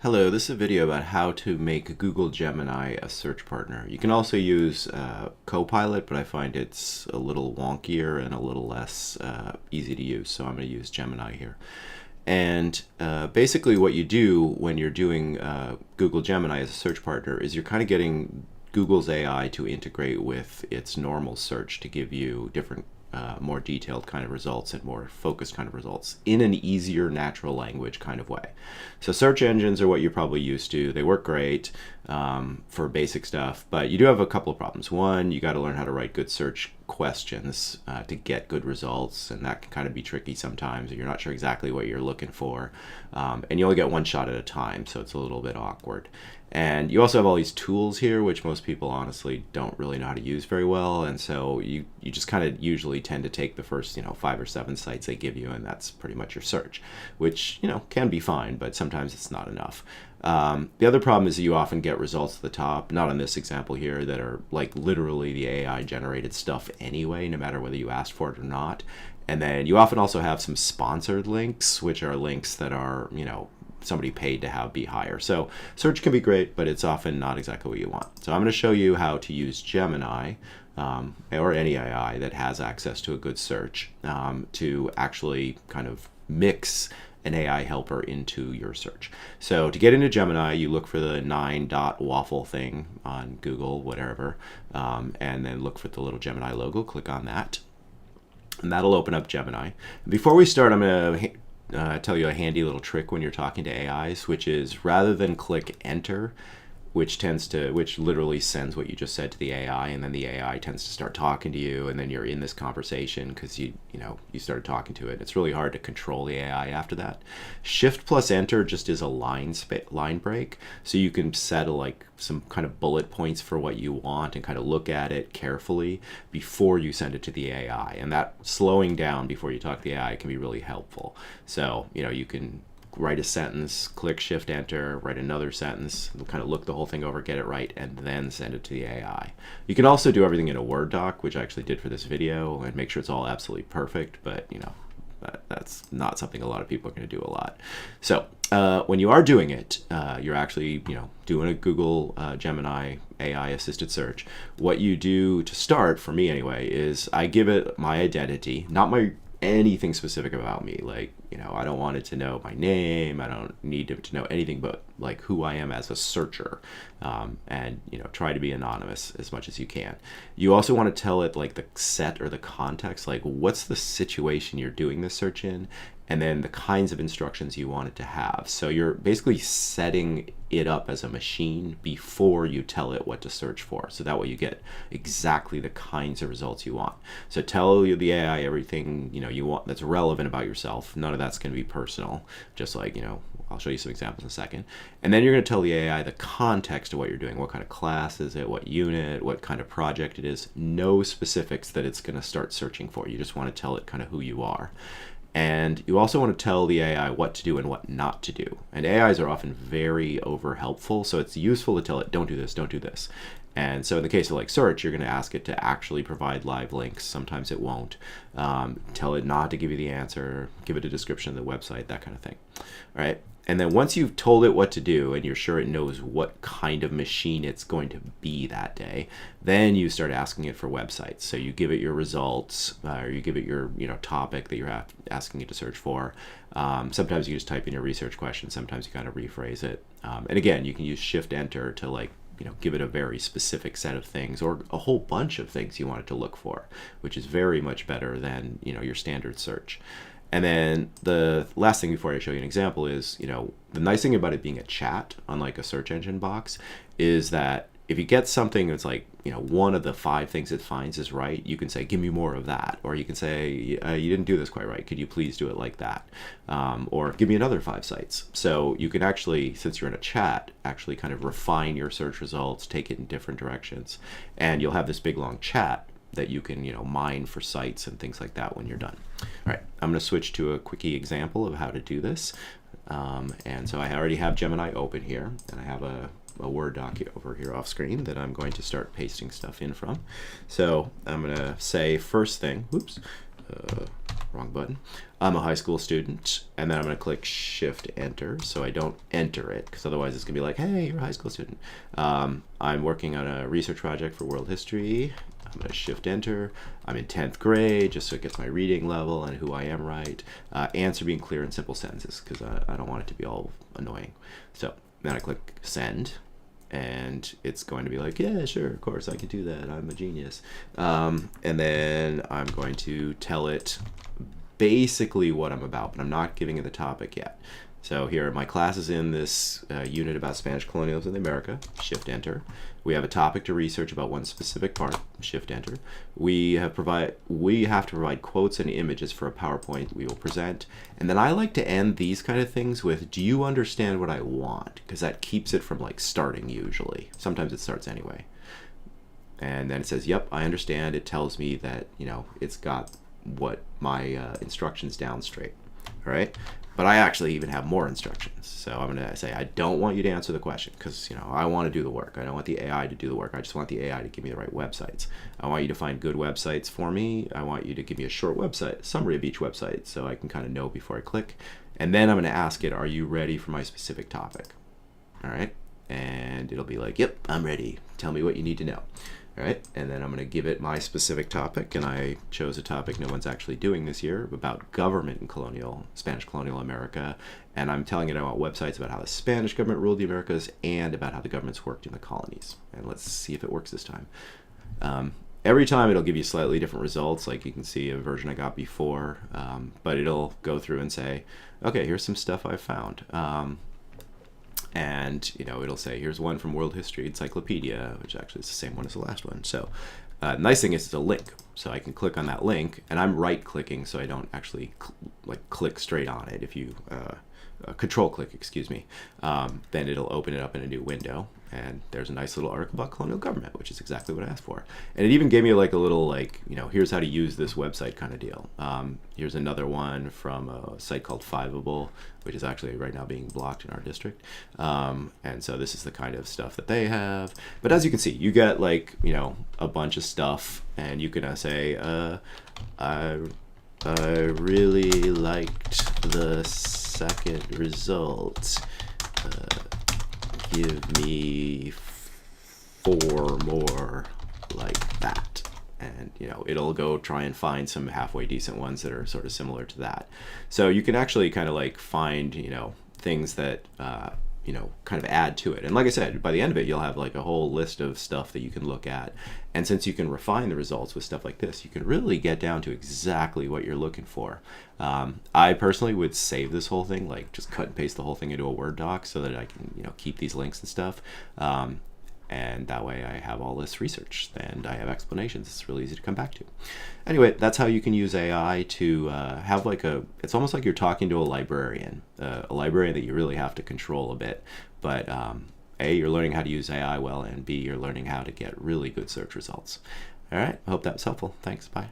Hello, this is a video about how to make Google Gemini a search partner. You can also use Copilot, but I find it's a little wonkier and a little less easy to use, so I'm going to use Gemini here. And basically what you do when you're doing Google Gemini as a search partner is you're kind of getting Google's AI to integrate with its normal search to give you different more detailed kind of results and more focused kind of results in an easier natural language kind of way. So search engines are what you're probably used to. They work great for basic stuff, but you do have a couple of problems. One, you got to learn how to write good search questions to get good results, and that can kind of be tricky sometimes. You're not sure exactly what you're looking for, and you only get one shot at a time, so it's a little bit awkward. And you also have all these tools here, which most people honestly don't really know how to use very well, and so you just kind of usually tend to take the first 5 or 7 sites they give you, and that's pretty much your search, which can be fine, but sometimes it's not enough. The other problem is that you often get results at the top, not on this example here, that are like literally the AI generated stuff anyway, no matter whether you asked for it or not. And then you often also have some sponsored links, which are links that are, somebody paid to have be higher. So search can be great, but it's often not exactly what you want. So I'm going to show you how to use Gemini or any AI that has access to a good search to actually kind of mix an AI helper into your search. So to get into Gemini, you look for the 9-dot waffle thing on Google, whatever, and then look for the little Gemini logo, click on that, and that'll open up Gemini. Before we start, I'm going to tell you a handy little trick when you're talking to AIs, which is rather than click enter, which literally sends what you just said to the AI, and then the AI tends to start talking to you, and then you're in this conversation because you started talking to it. It's really hard to control the AI after that. Shift plus enter just is a line break, so you can set some kind of bullet points for what you want and kind of look at it carefully before you send it to the AI, and that slowing down before you talk to the AI can be really helpful. So you can write a sentence, click shift enter, write another sentence, kind of look the whole thing over, get it right, and then send it to the AI. You can also do everything in a Word doc, which I actually did for this video, and make sure it's all absolutely perfect, but that's not something a lot of people are going to do a lot. So when you are doing it, you're actually doing a Google Gemini AI assisted search. What you do to start, for me anyway, is I give it my identity, not anything specific about me. I don't want it to know my name. I don't need it to know anything but who I am as a searcher, and try to be anonymous as much as you can. You also want to tell it the set or the context, what's the situation you're doing this search in, and then the kinds of instructions you want it to have. So you're basically setting it up as a machine before you tell it what to search for. So that way you get exactly the kinds of results you want. So tell the AI everything you want that's relevant about yourself. None of that's going to be personal. Just I'll show you some examples in a second. And then you're going to tell the AI the context of what you're doing. What kind of class is it? What unit? What kind of project it is? No specifics that it's going to start searching for. You just want to tell it kind of who you are. And you also want to tell the AI what to do and what not to do. And AIs are often very over helpful, so it's useful to tell it, don't do this, don't do this. And so in the case of search, you're going to ask it to actually provide live links. Sometimes it won't. Tell it not to give you the answer, give it a description of the website, that kind of thing. All right. And then once you've told it what to do and you're sure it knows what kind of machine it's going to be that day, then you start asking it for websites. So you give it your results, or you give it your topic that you're asking it to search for. Sometimes you just type in your research question. Sometimes you kind of rephrase it. And again, you can use shift enter to give it a very specific set of things or a whole bunch of things you want it to look for, which is very much better than your standard search. And then the last thing before I show you an example is, the nice thing about it being a chat, unlike a search engine box, is that if you get something that's one of the 5 things it finds is right, you can say, give me more of that. Or you can say, you didn't do this quite right. Could you please do it like that? Or give me another 5 sites. So you can actually, since you're in a chat, actually kind of refine your search results, take it in different directions. And you'll have this big long chat that you can mine for sites and things like that when you're done. All right, I'm going to switch to a quickie example of how to do this. And so I already have Gemini open here, and I have a Word doc over here off screen that I'm going to start pasting stuff in from. So I'm going to say first thing, wrong button. I'm a high school student, and then I'm going to click Shift Enter so I don't enter it, because otherwise it's going to be like, hey, you're a high school student. I'm working on a research project for world history. I'm going to Shift Enter. I'm in 10th grade, just so it gets my reading level and who I am right. Answer being clear in simple sentences, because I don't want it to be all annoying. So then I click Send, and it's going to be like, yeah, sure, of course, I can do that. I'm a genius. And then I'm going to tell it basically what I'm about, but I'm not giving it the topic yet. So here, my class is in this unit about Spanish colonialism in America. Shift Enter. We have a topic to research about one specific part. Shift Enter. We have to provide quotes and images for a PowerPoint we will present. And then I like to end these kind of things with, do you understand what I want? Because that keeps it from like starting usually. Sometimes it starts anyway. And then it says, yep, I understand. It tells me that, it's got what my instructions down straight. All right. But I actually even have more instructions. So I'm going to say, I don't want you to answer the question because, I want to do the work. I don't want the AI to do the work. I just want the AI to give me the right websites. I want you to find good websites for me. I want you to give me a short website, summary of each website, so I can kind of know before I click. And then I'm going to ask it, are you ready for my specific topic? All right. And it'll be like, yep, I'm ready. Tell me what you need to know. All right, and then I'm going to give it my specific topic, and I chose a topic no one's actually doing this year about government in Spanish colonial America, and I'm telling it I want websites about how the Spanish government ruled the Americas and about how the governments worked in the colonies. And let's see if it works this time. Every time it'll give you slightly different results, like you can see a version I got before, but it'll go through and say, okay, here's some stuff I found. And it'll say, here's one from World History Encyclopedia, which actually is the same one as the last one. So nice thing is it's a link, so I can click on that link, and I'm right clicking, so I don't actually click straight on it. If you control click, excuse me, then it'll open it up in a new window, and there's a nice little article about colonial government, which is exactly what I asked for. And it even gave me like a little here's how to use this website kind of deal. Here's another one from a site called Fiveable, which is actually right now being blocked in our district. And so this is the kind of stuff that they have. But as you can see, you get a bunch of stuff, and you can say, I really liked the second result. Give me 4 more like that. And it'll go try and find some halfway decent ones that are sort of similar to that. So you can actually kind of find things that kind of add to it. And like I said, by the end of it, you'll have a whole list of stuff that you can look at. And since you can refine the results with stuff like this, you can really get down to exactly what you're looking for. I personally would save this whole thing, just cut and paste the whole thing into a Word doc so that I can keep these links and stuff. And that way I have all this research and I have explanations. It's really easy to come back to. Anyway, that's how you can use AI to have it's almost like you're talking to a librarian that you really have to control a bit. But A, you're learning how to use AI well, and B, you're learning how to get really good search results. All right, I hope that was helpful. Thanks, bye.